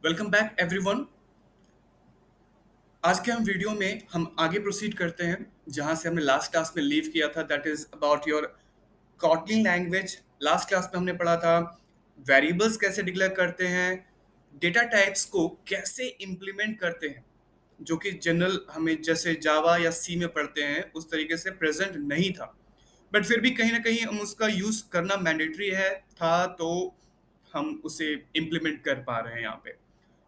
Welcome back everyone. आज के हम वीडियो में हम आगे प्रोसीड करते हैं जहां से हमने लास्ट क्लास में लीव किया था, that is about your Kotlin language. Last class में हमने पढ़ा था वेरिएबल्स कैसे डिक्लेयर करते हैं, डेटा टाइप्स को कैसे इम्प्लीमेंट करते हैं, जो कि जनरल हमें जैसे जावा या सी में पढ़ते हैं उस तरीके से प्रेजेंट नहीं था। बट फिर भी कहीं ना कहीं हम उसका यूज करना मैंडेटरी है था, तो हम उसे इम्प्लीमेंट कर पा रहे हैं यहाँ पे।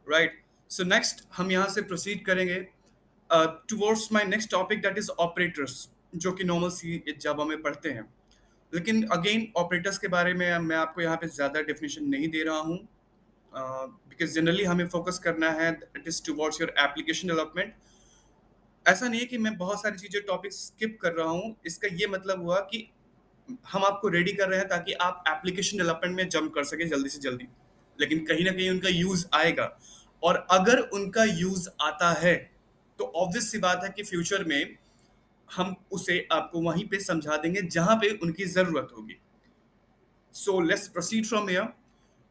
राइट। सो नेक्स्ट हम यहाँ से प्रोसीड करेंगे towards my next topic, that is operators, जो कि नॉर्मल सी जावा में पढ़ते हैं। लेकिन अगेन ऑपरेटर्स के बारे में मैं आपको यहाँ पे ज़्यादा डेफिनेशन नहीं दे रहा हूँ, बिकॉज जनरली हमें फोकस करना है it is towards your application development. ऐसा नहीं है कि मैं बहुत सारी चीज़ें टॉपिक स्किप कर रहा हूँ, इसका ये मतलब हुआ कि हम आपको रेडी कर रहे हैं ताकि आप एप्लीकेशन डेवलपमेंट में जंप कर सके जल्दी से जल्दी। लेकिन कहीं ना कहीं उनका यूज आएगा, और अगर उनका यूज आता है तो ऑब्वियस सी बात है कि फ्यूचर में हम उसे आपको वहीं पे समझा देंगे जहां पे उनकी जरूरत होगी। So let's proceed from here.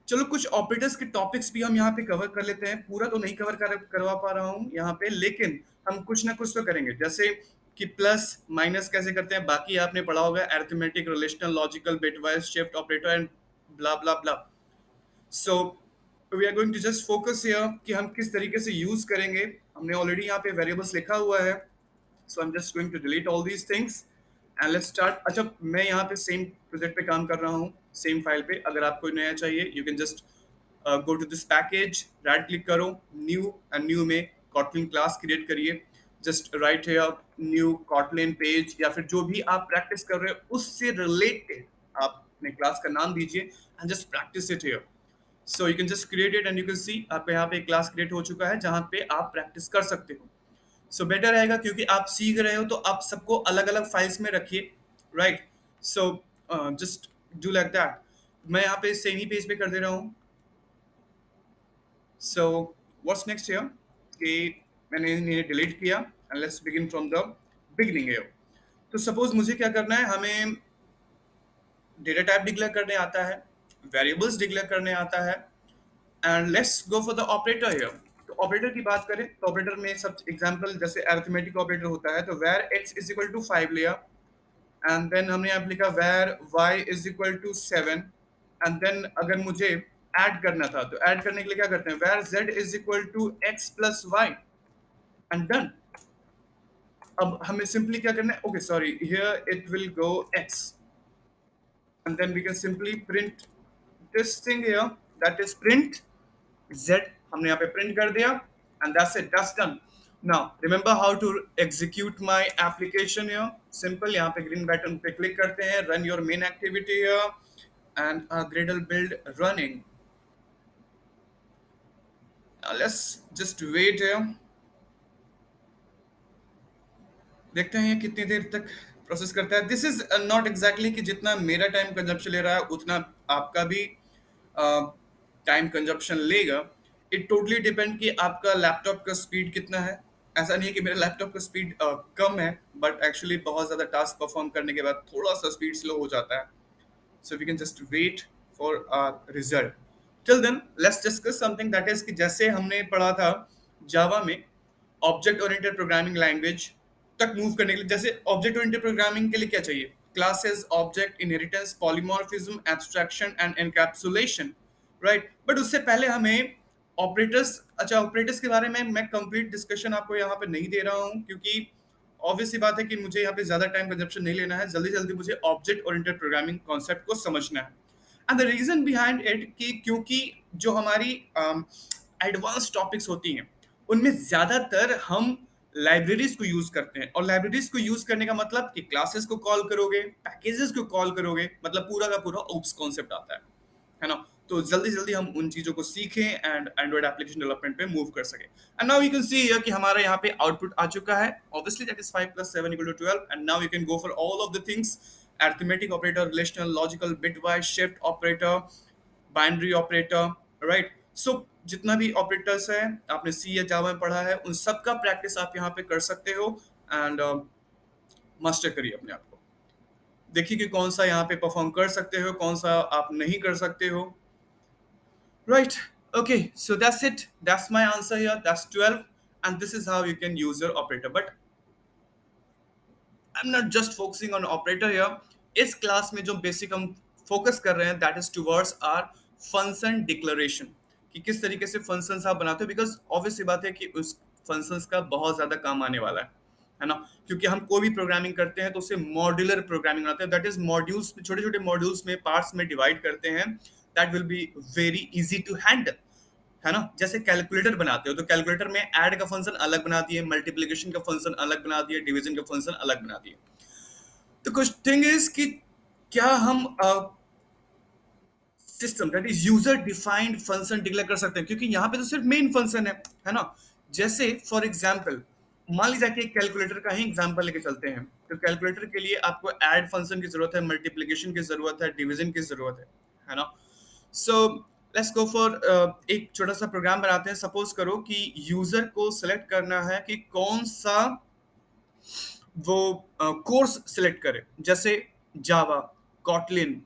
चलो कुछ ऑपरेटर्स के टॉपिक्स भी हम यहाँ पे कवर कर लेते हैं। पूरा तो नहीं करवा पा रहा हूँ यहाँ पे, लेकिन हम कुछ ना कुछ तो करेंगे। जैसे कि प्लस माइनस कैसे करते हैं, बाकी आपने पढ़ा होगा, arithmetic, relational, logical, bitwise, shift operator and blah blah blah. So we are going to just focus here कि हम किस तरीके से यूज करेंगे। हमने ऑलरेडी यहाँ पे वेरिएबल्स लिखा हुआ है, so I am just going to delete all these things and let's start. अच्छा, मैं यहाँ पे सेम प्रोजेक्ट पे काम कर रहा हूँ, सेम फाइल पे। अगर आपको नया चाहिए you can just go to this package, right click करो, न्यू, एंड न्यू में कॉटलिन क्लास क्रिएट करिए। Just right here new Kotlin page, या फिर जो भी आप प्रैक्टिस कर रहे हो उससे रिलेटेड आप अपने क्लास का नाम दीजिए and just practice it here. So you can just create it and you can सी आपके यहाँ पे एक क्लास क्रिएट हो चुका है जहाँ पे आप प्रैक्टिस कर सकते हो। सो बेटर रहेगा क्योंकि आप सीख रहे हो तो आप सबको अलग अलग फाइल्स में रखिए। Right. So just do like that. मैं यहाँ पे सेम ही पेज पे कर दे रहा हूँ। सो व्हाट्स नेक्स्ट हियर कि मैंने इन्हें डिलीट किया and let's begin from the beginning here. तो सपोज मुझे क्या करना है, हमें डेटा टाइप डिक्लेयर करने आता है, वेरिएबल्स डिक्लेयर करने आता है, and let's go for the operator here. तो ऑपरेटर की बात करें तो ऑपरेटर में सब एग्जांपल जैसे अरिथमेटिक ऑपरेटर होता है, तो var x is equal to 5 लिया, एंड देन हमने यहाँ पे लिखा var y is equal to 7, and then अगर मुझे ऐड करना था तो ऐड करने के लिए क्या करते हैं, var z is equal to x plus y, and done. अब हमें सिंपली क्या करना है, okay sorry, here it will go x, and then we can simply print this thing here, that is print z। हमने यहाँ पे print कर दिया and that's it, that's done। now remember how to execute my application here। simple, यहाँ पे green button पे click करते हैं, run your main activity here, and Gradle build running। now let's just wait here, देखते हैं ये कितनी देर तक प्रोसेस करता है। दिस इज नॉट एग्जैक्टली कि जितना मेरा टाइम कंजप्शन ले रहा है उतना आपका भी टाइम कंजप्शन लेगा। इट टोटली डिपेंड कि आपका लैपटॉप का स्पीड कितना है। ऐसा नहीं है कि मेरा लैपटॉप का स्पीड कम है, बट एक्चुअली बहुत ज़्यादा टास्क परफॉर्म करने के बाद थोड़ा सा स्पीड स्लो हो जाता है। So we can just wait for our result. Till then, let's discuss something that is कि जैसे हमने पढ़ा था जावा में ऑब्जेक्ट ओरिएंटेड प्रोग्रामिंग लैंग्वेज तक मूव करने के लिए। जैसे ऑब्जेक्ट ओरिएंटेड प्रोग्रामिंग के लिए क्या चाहिए, classes, object, inheritance, polymorphism, abstraction and encapsulation. Right. But उससे पहले हमें ऑपरेटर्स, अच्छा ऑपरेटर्स के बारे में मैं कंप्लीट डिस्कशन आपको यहाँ पे नहीं दे रहा हूँ, क्योंकि ऑब्वियस सी बात है कि मुझे यहाँ पे ज्यादा टाइम कंजप्शन नहीं लेना है, जल्दी जल्दी मुझे ऑब्जेक्ट ओरिएंटेड प्रोग्रामिंग कॉन्सेप्ट को समझना है। And the reason behind it कि क्योंकि जो हमारी एडवांस टॉपिक्स होती हैं उनमें ज्यादातर हम लाइब्रेरीज को यूज करते हैं, और लाइब्रेरीज को यूज करने का मतलब कि क्लासेस को कॉल करोगे, पैकेजेस को कॉल करोगे, मतलब पूरा का पूरा ओप्स कॉन्सेप्ट आता है ना। तो जल्दी जल्दी हम उन चीजों को सीखें एंड एंड्रॉइड एप्लीकेशन डेवलपमेंट पे मूव कर सके। And now you can see here कि हमारा यहाँ पे आउटपुट आ चुका है, obviously that is 5 plus 7 equal to 12। And now you can go for all of the things, arithmetic operator, relational, logical, bitwise, shift operator, binary operator. Right. So जितना भी operators है आपने सी या जावा में पढ़ा है, उन सब का प्रैक्टिस आप यहाँ पे कर सकते हो एंड मास्टर करिए अपने आप को। देखिए कि कौन सा यहाँ पे परफॉर्म कर सकते हो, कौन सा आप नहीं कर सकते हो। Right. Okay, so that's it. That's my answer here. That's 12. And this is how you can use your operator. But I'm not just focusing on operator here. इस क्लास में जो बेसिक हम फोकस कर रहे हैं that is towards our function declaration, कि किस तरीके से फंक्शंस आप बनाते हो, बिकॉज ऑब्वियस सी बात है कि उस फंक्शंस का बहुत ज्यादा काम आने वाला है ना। क्योंकि हम कोई भी प्रोग्रामिंग करते हैं तो उसे मॉड्यूलर प्रोग्रामिंग बनाते हैं, दैट इज मॉड्यूल्स, छोटे छोटे मॉड्यूल्स में, पार्ट्स में डिवाइड करते हैं, that will be very easy to handle, है ना। जैसे कैलकुलेटर बनाते हो तो कैलकुलेटर में ऐड का फंक्शन अलग बना दिए, मल्टीप्लिकेशन का फंक्शन अलग बना दिए, डिवीजन का फंक्शन अलग बना दिए। तो कुछ थिंग इज कि क्या हम system that is user defined function declare कर सकते हैं, क्योंकि यहाँ पे तो सिर्फ मेन फंक्शन है ना। जैसे फॉर एग्जांपल मान लीजिए कि कैलकुलेटर का ही एग्जांपल लेके चलते हैं, तो कैलकुलेटर के लिए आपको ऐड फंक्शन की जरूरत है, मल्टीप्लिकेशन की जरूरत है, डिवीजन की जरूरत है ना। सो लेट्स गो फॉर एक छोटा सा प्रोग्राम बनाते हैं। सपोज करो कि यूजर को सिलेक्ट करना है कि कौन सा वो कोर्स सिलेक्ट करे, जैसे Java, Kotlin,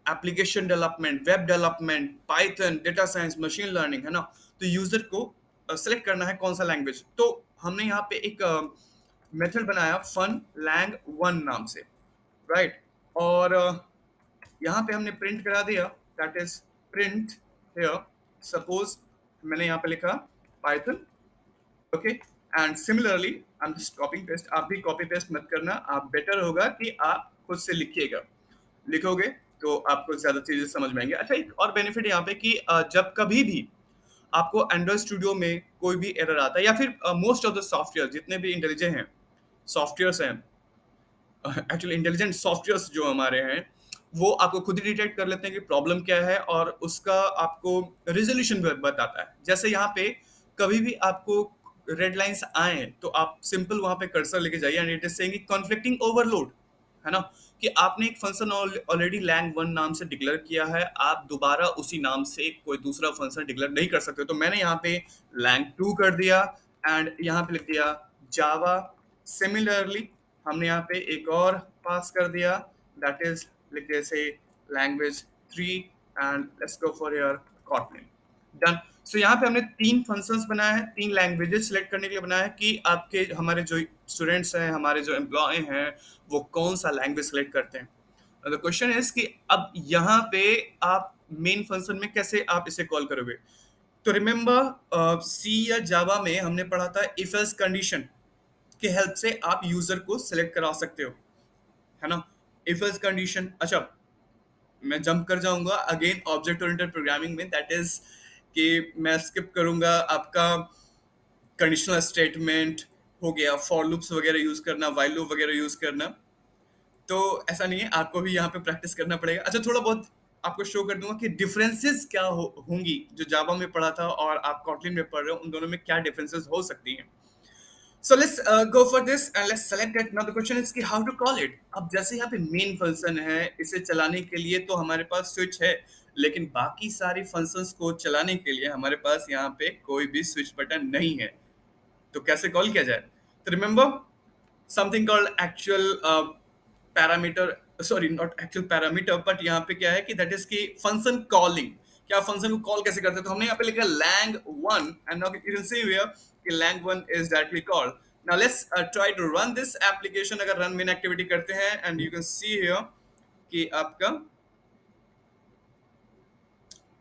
application development, web development, Python, data science, machine learning, है ना। तो यूजर को सिलेक्ट करना है कौन सा लैंग्वेज। तो हमने यहाँ पे एक मेथड बनाया फन लैंग वन नाम से, राइट। और यहाँ पे हमने प्रिंट करा दिया, that is print here, suppose मैंने यहाँ पे लिखा Python, okay. And similarly I am just copying paste, आप भी कॉपी पेस्ट मत करना, आप बेटर होगा कि आप खुद से लिखिएगा, लिखोगे तो आपको ज्यादा चीजें समझ में आएंगे। अच्छा, एक और बेनिफिट यहाँ पे कि जब कभी भी आपको एंड्रॉइड स्टूडियो में कोई भी एरर आता है, या फिर मोस्ट ऑफ द सॉफ्टवेयर जितने भी इंटेलिजेंट हैं सॉफ्टवेयर्स हैं, एक्चुअली इंटेलिजेंट सॉफ्टवेयर्स जो हमारे हैं, वो आपको खुद ही डिटेक्ट कर लेते हैं कि प्रॉब्लम क्या है और उसका आपको रिजोल्यूशन बताता है। जैसे यहाँ पे कभी भी आपको रेड लाइंस आए तो आप सिंपल वहां पे कर्सर लेके जाइए and it is saying conflicting overload, है ना, कि आपने एक फंक्शन ऑलरेडी लैंग वन नाम से डिक्लेयर किया है, आप दोबारा उसी नाम से कोई दूसरा फंक्शन डिक्लेयर नहीं कर सकते। तो मैंने यहाँ पे लैंग टू कर दिया एंड यहाँ पे लिख दिया जावा। सिमिलरली हमने यहाँ पे एक और पास कर दिया, दैट इज लिख दिया से language three and let's go for your Kotlin, done. So यहाँ पे हमने तीन फंक्शंस बनाए हैं, तीन लैंग्वेजेस सिलेक्ट करने के लिए बनाया है कि आपके हमारे जो स्टूडेंट्स हैं, हमारे जो एम्प्लॉय हैं, वो कौन सा लैंग्वेज सिलेक्ट करते हैं। द क्वेश्चन इज कि अब यहाँ पे आप मेन फंक्शन में कैसे आप इसे कॉल करोगे। तो रिमेंबर सी या जावा में हमने पढ़ा था इफ एल्स कंडीशन की हेल्प से आप यूजर को सिलेक्ट करा सकते हो, है ना। इफ एल्स कंडीशन, अच्छा मैं जंप कर जाऊंगा अगेन ऑब्जेक्ट ओरिएंटेड प्रोग्रामिंग में, दैट इज कि मैं स्किप करूंगा आपका कंडीशनल स्टेटमेंट हो गया, फॉर लूप्स वगैरह यूज करना, व्हाइल लूप वगैरह यूज करना। तो ऐसा नहीं है, आपको भी यहाँ पे प्रैक्टिस करना पड़ेगा। अच्छा, थोड़ा बहुत आपको शो कर दूंगा कि डिफरेंसेस क्या होंगी, जो जावा में पढ़ा था और आप कॉटलिन में पढ़ रहे हो, उन दोनों में क्या डिफरेंसेस हो सकती हैं। So let's go for this and let's select it. Now the question is कि how to call it. अब जैसे यहाँ पे मेन फंक्शन है, इसे चलाने के लिए तो हमारे पास स्विच है, लेकिन बाकी सारी फंक्शंस को चलाने के लिए हमारे पास यहाँ पे कोई भी स्विच बटन नहीं है। तो कैसे कॉल किया जाए। तो remember something called actual parameter, sorry not actual parameter, but यहाँ पे क्या है कि दैट इज की फंक्शन कॉलिंग। क्या फंक्शन को कॉल कैसे करते हैं, तो हमने यहाँ पे लिखा lang one and now you can see here कि lang one is directly called. Now let's try to run this application. अगर रन मेन एक्टिविटी करते हैं and you can see here कि आपका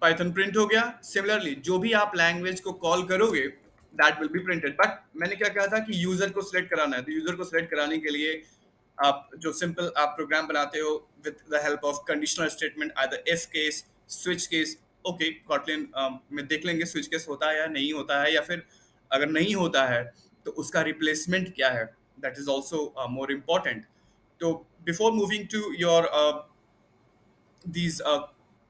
पाइथन प्रिंट हो गया। सिमिलरली जो भी आप लैंग्वेज को कॉल करोगे that will be printed. But मैंने क्या कहा था कि यूजर को सिलेक्ट कराना है, तो यूजर को सिलेक्ट कराने के लिए आप जो सिंपल आप प्रोग्राम बनाते हो with the help of conditional statement, either if case, switch case. Okay, Kotlin में देख लेंगे स्विच केस होता है या नहीं होता है, या फिर अगर नहीं होता है तो उसका रिप्लेसमेंट क्या है, that is also more important. तो before moving to your these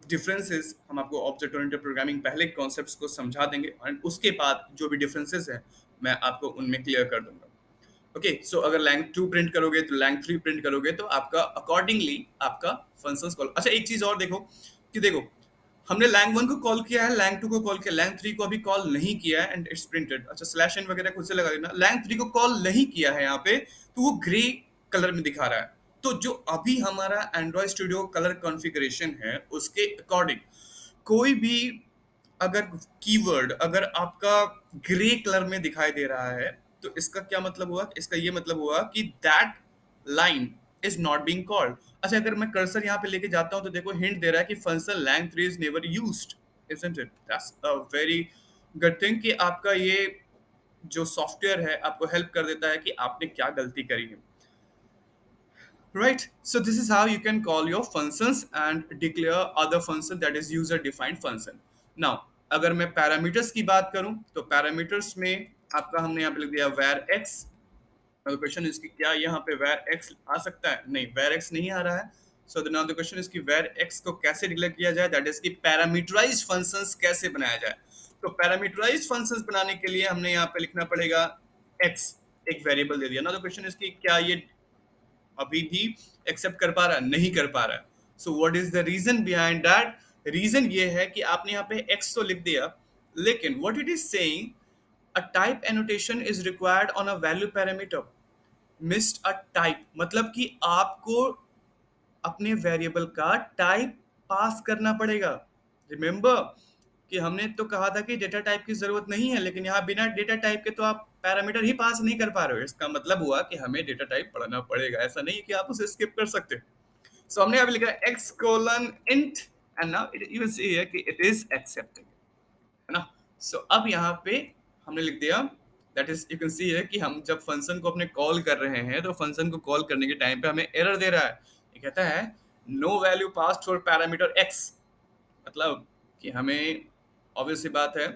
differences, हम आपको ऑब्जेक्ट ओरिएंटेड प्रोग्रामिंग पहले कॉन्सेप्ट्स को समझा देंगे और उसके बाद जो भी डिफरेंसेस हैं मैं आपको उनमें क्लियर कर दूंगा। ओके, सो अगर लैंग टू प्रिंट करोगे तो लैंग थ्री प्रिंट करोगे तो आपका अकॉर्डिंगली आपका फंक्शंस कॉल। अच्छा, एक चीज और देखो कि देखो हमने लैंग वन को कॉल किया है, लैंग टू को कॉल किया, लैंग थ्री को अभी कॉल नहीं किया है एंड इट्स प्रिंटेड। अच्छा, स्लैश एन वगैरह खुद से लगा देना। लैंग थ्री को कॉल नहीं किया है यहाँ पे तो वो ग्रे कलर में दिखा रहा है। तो जो अभी हमारा एंड्रॉइड स्टूडियो कलर कॉन्फ़िगरेशन है उसके अकॉर्डिंग कोई भी अगर कीवर्ड अगर आपका ग्रे कलर में दिखाई दे रहा है, तो इसका क्या मतलब हुआ? इसका ये मतलब हुआ कि that line is not being called. अच्छा, अगर मैं कर्सर यहाँ पे लेके जाता हूँ तो देखो हिंट दे रहा है कि function lang 3 is never used, isn't it? That's a very good thing कि आपका ये जो सॉफ्टवेयर है आपको हेल्प कर देता है कि आपने क्या गलती करी है। Right. So this is how you can call your functions and declare other function that is user defined function. Now, अगर मैं पैरामीटर्स की बात करूं तो पैरामीटर्स में आपका हमने यहाँ पे लिख दिया var x। क्वेश्चन इसकी क्या यहाँ पे var x आ सकता है? नहीं, var x नहीं आ रहा है। So now the question is कि var x को कैसे डिक्लेयर किया जाए, दैट इज कि पैरामीटराइज्ड फंक्शंस कैसे बनाया जाए। तो पैरामीटराइज्ड फंक्शंस बनाने के लिए हमने यहाँ पे लिखना पड़ेगा x, एक वेरिएबल दे दिया ना। तो क्वेश्चन इज कि क्या ये अभी भी एक्सेप्ट कर पा रहा है? नहीं कर पा रहा है। So what is the reason behind that? Reason ये है कि आपने यहाँ पे x तो लिख दिया, लेकिन what it is saying, a type annotation is required on a value parameter. Missed a type मतलब कि आपको अपने वेरिएबल का टाइप पास करना पड़ेगा। रिमेंबर कि हमने तो कहा था कि डेटा टाइप की जरूरत नहीं है, लेकिन यहाँ बिना डेटा टाइप के तो आप पैरामीटर ही पास नहीं कर पा रहे हो। इसका मतलब हुआ कि हमें डेटा टाइप पढ़ना पड़ेगा, ऐसा नहीं कि आप उसे स्किप कर सकते हो। सो हमने अभी लिखा x colon int and now you will see here कि इट इज एक्सेप्टेड, है ना। सो अब यहाँ पे हमने लिख दिया, दैट इज यू कैन सी है कि हम जब फंक्शन को अपने कॉल कर रहे हैं तो फंक्शन को कॉल करने के टाइम पे हमें एरर दे रहा है। ये कहता है no value pass for parameter x, मतलब कि हमें ऑब्वियस सी बात है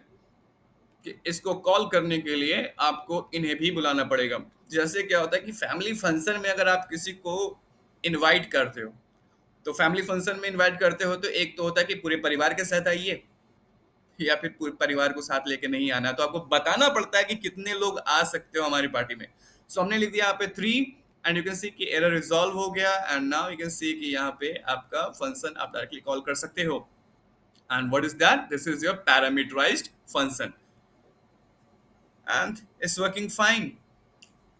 कि इसको कॉल करने के लिए आपको इन्हें भी बुलाना पड़ेगा। जैसे क्या होता है कि फैमिली फंक्शन में अगर आप किसी को इनवाइट करते हो, तो फैमिली फंक्शन में इनवाइट करते हो तो एक तो होता है कि पूरे परिवार के साथ आइए, या फिर पूरे परिवार को साथ लेके नहीं आना, तो आपको बताना पड़ता है कि कितने लोग आ सकते हो हमारी पार्टी में। सो हमने लिख दिया यहाँ पे 3 एंड यू कैन सी कि एरर रिजॉल्व हो गया एंड नाउ यू कैन सी कि यहाँ पे आपका फंक्शन आप डायरेक्टली कॉल कर सकते हो। And what is that? This is your parameterised function and it's working fine.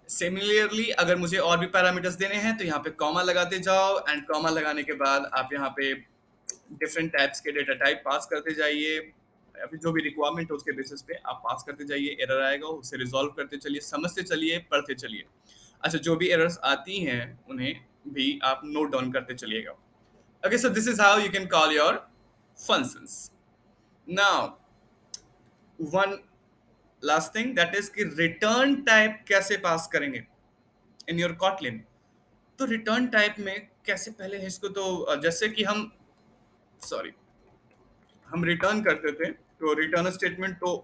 Similarly अगर मुझे और भी पैरामीटर्स देने हैं तो यहाँ पे कॉमा लगाते जाओ एंड कॉमा लगाने के बाद आप यहाँ पे डिफरेंट टाइप्स के डेटा टाइप पास करते जाइए, या फिर जो भी रिक्वायरमेंट है उसके बेसिस पे आप पास करते जाइए। एरर आएगा उसे रिजॉल्व करते चलिए, समझते चलिए, पढ़ते चलिए। अच्छा, जो भी एरर्स आती हैं उन्हें भी आप नोट डाउन करते चलिएगा। Okay, so this is how you can call your functions. Now one last thing that is कि रिटर्न टाइप कैसे पास करेंगे इन योर कॉटलिन। तो रिटर्न टाइप में कैसे, पहले इसको तो जैसे कि सॉरी हम रिटर्न करते थे, तो रिटर्न स्टेटमेंट तो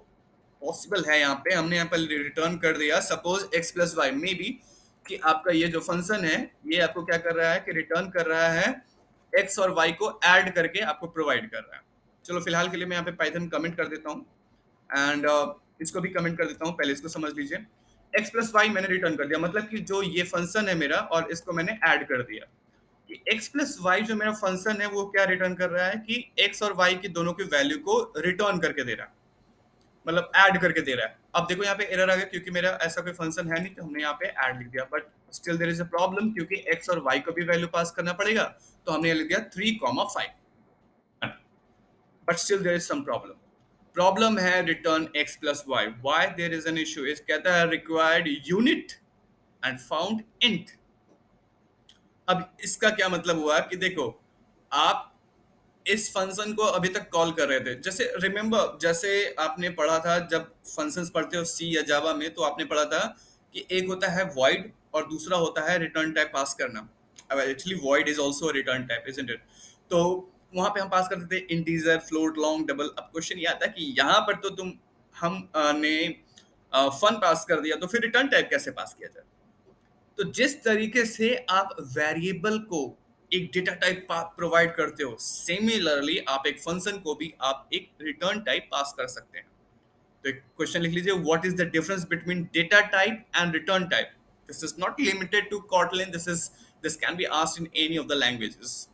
पॉसिबल है। यहाँ पे हमने यहाँ पर रिटर्न कर दिया सपोज एक्स प्लस वाई में भी, कि आपका ये जो फंक्शन है ये आपको क्या कर रहा है कि रिटर्न कर रहा है एक्स और वाई को ऐड करके आपको प्रोवाइड कर रहा है। चलो फिलहाल के लिए मैं यहाँ पे पाइथन कमेंट कर देता हूँ एंड इसको भी कमेंट कर देता हूँ, पहले इसको समझ लीजिए। एक्स प्लस वाई मैंने रिटर्न कर दिया, मतलब कि जो ये फंक्शन है मेरा और इसको मैंने ऐड कर दिया। एक्स प्लस वाई जो मेरा फंक्शन है वो क्या रिटर्न कर रहा है कि एक्स और वाई की दोनों की वैल्यू को रिटर्न करके दे रहा है, मतलब ऐड करके दे रहा है। अब देखो यहाँ पे एरर आ गया क्योंकि मेरा ऐसा कोई फंक्शन है नहीं, तो हमने यहाँ पे ऐड लिख दिया, but still there is a problem क्योंकि एक्स और वाई को भी वैल्यू पास करना पड़ेगा। तो हमने लिख दिया 3,5, but still there is some problem. Problem है return x plus y. Why there is an issue, इस कहता है required unit and found int. अब इसका क्या मतलब हुआ कि देखो आप इस फंक्शन को अभी तक कॉल कर रहे थे, जैसे रिमेंबर जैसे आपने पढ़ा था जब फंक्शंस पढ़ते हो सी या जावा में, तो आपने पढ़ा था कि एक होता है वॉइड और दूसरा होता है रिटर्न टाइप पास करना। अब actually void is also return type, isn't it? तो वहां पे हम पास करते थे इंटीजर, फ्लोट, लॉन्ग, डबल। अब क्वेश्चन ये आता है कि यहाँ पर तो हम ने फन पास कर दिया, तो फिर रिटर्न टाइप कैसे पास किया जाए? तो जिस तरीके से आप वेरिएबल को एक डेटा टाइप प्रोवाइड करते हो, सिमिलरली आप एक फंक्शन को भी आप एक रिटर्न टाइप पास कर सकते हैं। तो एक क्वेश्चन लिख लीजिए, what is the difference between data type and return type? This is not limited to Kotlin, this can be asked in any of the languages.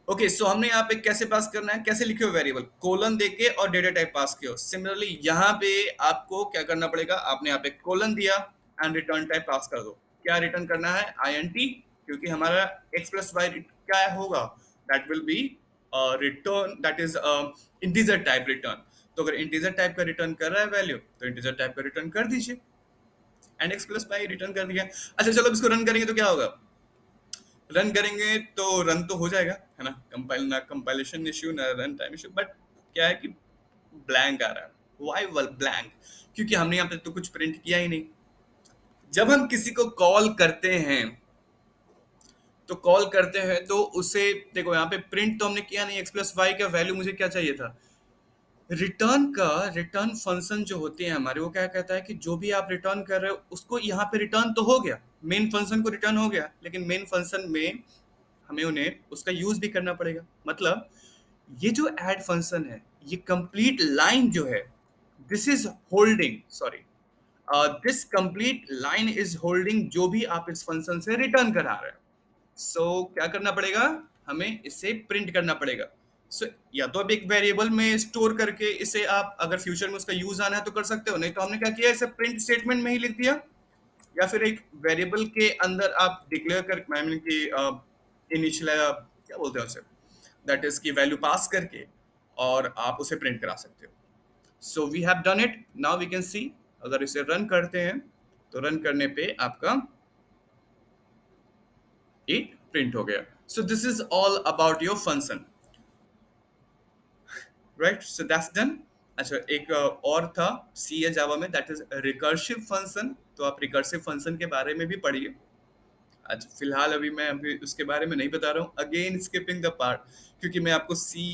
Okay, so हमने यहाँ पे कैसे पास करना है, कैसे लिखे हो वेरिएबल, कोलन देके और डेटा टाइप पास किया। सिमिलरली यहाँ पे आपको क्या करना पड़ेगा, आपने यहाँ पे कोलन दिया एंड रिटर्न टाइप पास कर दो। क्या रिटर्न करना है? INT, क्योंकि हमारा x प्लस वाई क्या होगा, that will B return, that is integer type return. तो अगर इंटीजर टाइप का रिटर्न कर रहा है वैल्यू, तो इंटीजर टाइप का रिटर्न कर दीजिए, and x plus y return कर दिया। अच्छा चलो, अब इसको रन करेंगे तो क्या होगा? रन करेंगे तो रन तो हो जाएगा, है ना, कंपाइल ना कंपाइलेशन इश्यू ना रन टाइम इश्यू, बट क्या है कि ब्लैंक आ रहा है। वाई वल ब्लैंक? क्योंकि हमने यहाँ पे तो कुछ प्रिंट किया ही नहीं। जब हम किसी को कॉल करते हैं, तो कॉल करते हैं तो उसे देखो यहाँ पे प्रिंट तो हमने किया नहीं, एक्स प्लस वाई का वैल्यू मुझे क्या चाहिए था? रिटर्न का रिटर्न फंक्शन जो होते हैं हमारे, वो क्या कहता है कि जो भी आप रिटर्न कर रहे हो उसको यहाँ पे रिटर्न तो हो गया, मेन फंक्शन को रिटर्न हो गया, लेकिन मेन फंक्शन में हमें उन्हें उसका यूज भी करना पड़ेगा। मतलब ये जो ऐड फंक्शन है, ये कंप्लीट लाइन जो है, this is holding, sorry, this complete line is holding जो भी आप इस फंक्शन से रिटर्न करा रहे हैं। सो क्या करना पड़ेगा? हमें इसे प्रिंट करना पड़ेगा। सो या तो अब एक वेरिएबल में स्टोर करके इसे आप अगर फ्यूचर में उसका यूज आना है तो कर सकते हो, नहीं तो हमने क्या किया, इसे प्रिंट स्टेटमेंट में ही लिख दिया, या फिर एक वेरिएबल के अंदर आप डिक्लेयर कर, आई मीन कि इनिशियल क्या बोलते हैं उसे, दैट इज की वैल्यू पास करके और आप उसे प्रिंट करा सकते हो। So we have done it, now we can see. अगर इसे रन करते हैं तो रन करने पे आपका ये प्रिंट हो गया। सो this is all about your function, right? So that's done. अच्छा, एक और था सी या जावा में, दैट इज रिकर्सिव फंक्शन। तो आप रिकर्सिव फंक्शन के बारे में भी पढ़िए। अच्छा, फिलहाल अभी मैं अभी उसके बारे में नहीं बता रहा हूँ, अगेन स्किपिंग द पार्ट, क्योंकि मैं आपको सी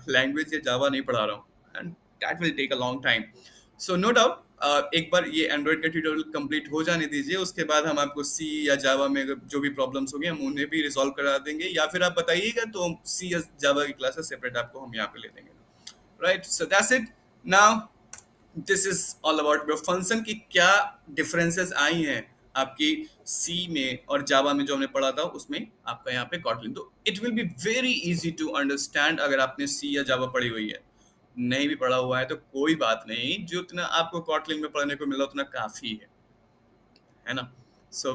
लैंग्वेज या जावा नहीं पढ़ा रहा हूँ, and that will take a long time. So no doubt एक बार ये एंड्रॉइड का ट्यूटोरियल कंप्लीट हो जाने दीजिए, उसके बाद हम आपको सी या जावा में जो भी प्रॉब्लम्स होंगे हम उन्हें भी रिजॉल्व करा देंगे, या फिर आप बताइएगा तो सी या जावा की क्लासेस सेपरेट आपको हम यहाँ पे ले देंगे, right? So that's it. Now this is all about your function की क्या डिफरेंसेस आई हैं आपकी सी में और जावा में, जो हमने पढ़ा था उसमें आपका यहाँ पे कॉटलिन। तो it will be very easy to understand अगर आपने सी या जावा पढ़ी हुई है। नहीं भी पढ़ा हुआ है तो कोई बात नहीं, जो उतना आपको कॉटलिन में पढ़ने को मिला उतना काफी है ना? सो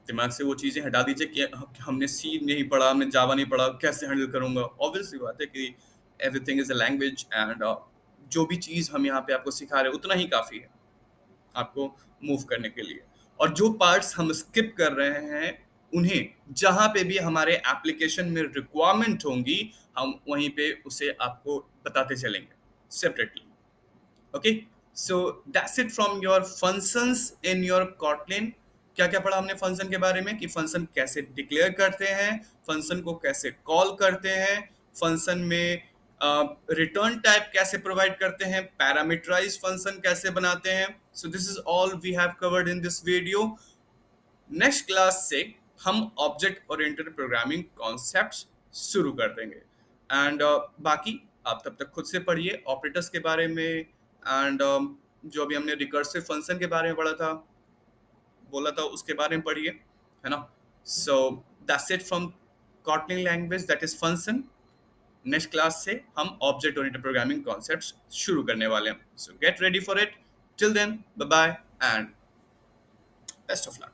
दिमाग से वो चीजें हटा दीजिए कि हमने सी नहीं पढ़ा, हमने जावा नहीं पढ़ा, कैसे हैंडल करूंगा। ऑब्वियसली बात है कि everything is a language, and जो भी चीज हम यहाँ पे आपको सिखा रहे हैं उतना ही काफी है आपको मूव करने के लिए। और जो पार्ट्स हम स्किप कर रहे हैं उन्हें जहां पे भी हमारे एप्लीकेशन में रिक्वायरमेंट होंगी, हम वहीं पे उसे आपको बताते चलेंगे separately. Okay, so that's it from your functions in your Kotlin. क्या क्या पढ़ा हमने फंक्शन के बारे में, कि फंक्शन कैसे डिक्लेयर करते हैं, फंक्शन को कैसे कॉल करते हैं, फंक्शन में रिटर्न टाइप कैसे प्रोवाइड करते हैं, पैरामीटराइज फंक्शन कैसे बनाते हैं। So this is all we have covered in this video. Next class से हम ऑब्जेक्ट ओरिएंटेड प्रोग्रामिंग कॉन्सेप्ट्स शुरू कर देंगे, एंड बाकी आप तब तक खुद से पढ़िए ऑपरेटर्स के बारे में, एंड जो अभी हमने रिकर्सिव फंक्शन के बारे में पढ़ा था, बोला था, उसके बारे में पढ़िए, है ना? So that's it from Kotlin language, that is function. Next class से हम ऑब्जेक्ट ओरिएंटेड प्रोग्रामिंग कॉन्सेप्ट्स शुरू करने वाले हैं। So get ready for it. Till then, bye bye and best of luck.